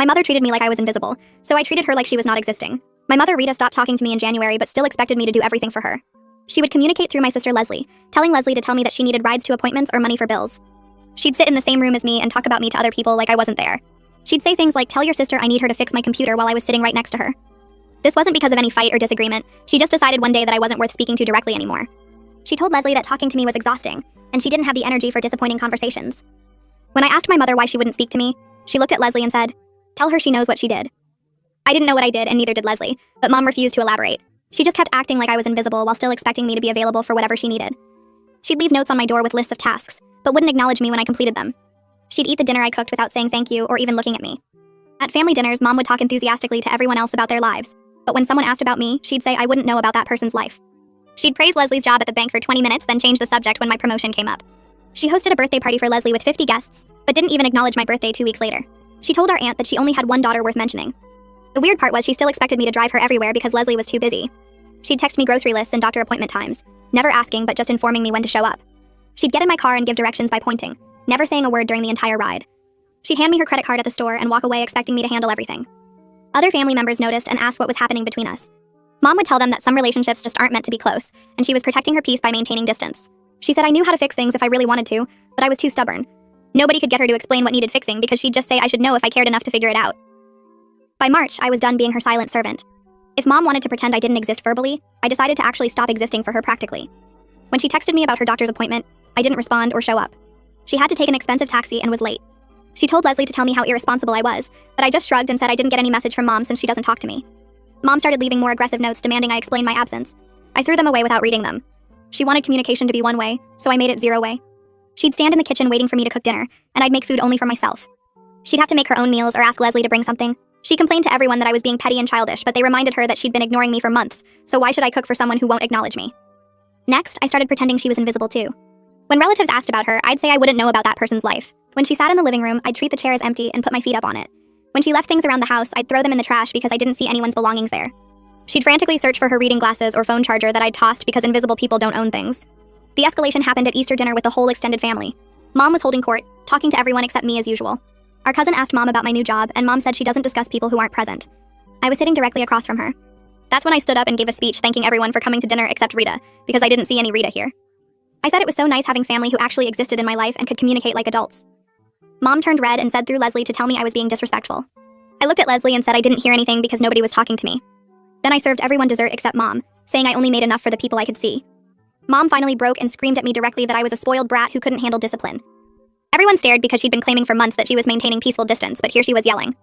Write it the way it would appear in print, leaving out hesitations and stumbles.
My mother treated me like I was invisible, so I treated her like she was not existing. My mother Rita stopped talking to me in January but still expected me to do everything for her. She would communicate through my sister Leslie, telling Leslie to tell me that she needed rides to appointments or money for bills. She'd sit in the same room as me and talk about me to other people like I wasn't there. She'd say things like, "Tell your sister I need her to fix my computer," while I was sitting right next to her. This wasn't because of any fight or disagreement. She just decided one day that I wasn't worth speaking to directly anymore. She told Leslie that talking to me was exhausting, and she didn't have the energy for disappointing conversations. When I asked my mother why she wouldn't speak to me, she looked at Leslie and said, "Tell her she knows what she did." I didn't know what I did, and neither did Leslie, but Mom refused to elaborate. She just kept acting like I was invisible while still expecting me to be available for whatever she needed. She'd leave notes on my door with lists of tasks, but wouldn't acknowledge me when I completed them. She'd eat the dinner I cooked without saying thank you or even looking at me. At family dinners, Mom would talk enthusiastically to everyone else about their lives, but when someone asked about me, she'd say I wouldn't know about that person's life. She'd praise Leslie's job at the bank for 20 minutes, then change the subject when my promotion came up. She hosted a birthday party for Leslie with 50 guests, but didn't even acknowledge my birthday 2 weeks later. She told our aunt that she only had one daughter worth mentioning. The weird part was she still expected me to drive her everywhere because Leslie was too busy. She'd text me grocery lists and doctor appointment times, never asking but just informing me when to show up. She'd get in my car and give directions by pointing, never saying a word during the entire ride. She'd hand me her credit card at the store and walk away expecting me to handle everything. Other family members noticed and asked what was happening between us. Mom would tell them that some relationships just aren't meant to be close, and she was protecting her peace by maintaining distance. She said I knew how to fix things if I really wanted to, but I was too stubborn. Nobody could get her to explain what needed fixing because she'd just say I should know if I cared enough to figure it out. By March, I was done being her silent servant. If Mom wanted to pretend I didn't exist verbally, I decided to actually stop existing for her practically. When she texted me about her doctor's appointment, I didn't respond or show up. She had to take an expensive taxi and was late. She told Leslie to tell me how irresponsible I was, but I just shrugged and said I didn't get any message from Mom since she doesn't talk to me. Mom started leaving more aggressive notes demanding I explain my absence. I threw them away without reading them. She wanted communication to be one way, so I made it 0 way. She'd stand in the kitchen waiting for me to cook dinner, and I'd make food only for myself. She'd have to make her own meals or ask Leslie to bring something. She complained to everyone that I was being petty and childish, but they reminded her that she'd been ignoring me for months, so why should I cook for someone who won't acknowledge me? Next, I started pretending she was invisible too. When relatives asked about her, I'd say I wouldn't know about that person's life. When she sat in the living room, I'd treat the chair as empty and put my feet up on it. When she left things around the house, I'd throw them in the trash because I didn't see anyone's belongings there. She'd frantically search for her reading glasses or phone charger that I'd tossed because invisible people don't own things. The escalation happened at Easter dinner with the whole extended family. Mom was holding court, talking to everyone except me as usual. Our cousin asked Mom about my new job, and Mom said she doesn't discuss people who aren't present. I was sitting directly across from her. That's when I stood up and gave a speech thanking everyone for coming to dinner except Rita, because I didn't see any Rita here. I said it was so nice having family who actually existed in my life and could communicate like adults. Mom turned red and said through Leslie to tell me I was being disrespectful. I looked at Leslie and said I didn't hear anything because nobody was talking to me. Then I served everyone dessert except Mom, saying I only made enough for the people I could see. Mom finally broke and screamed at me directly that I was a spoiled brat who couldn't handle discipline. Everyone stared because she'd been claiming for months that she was maintaining peaceful distance, but here she was yelling.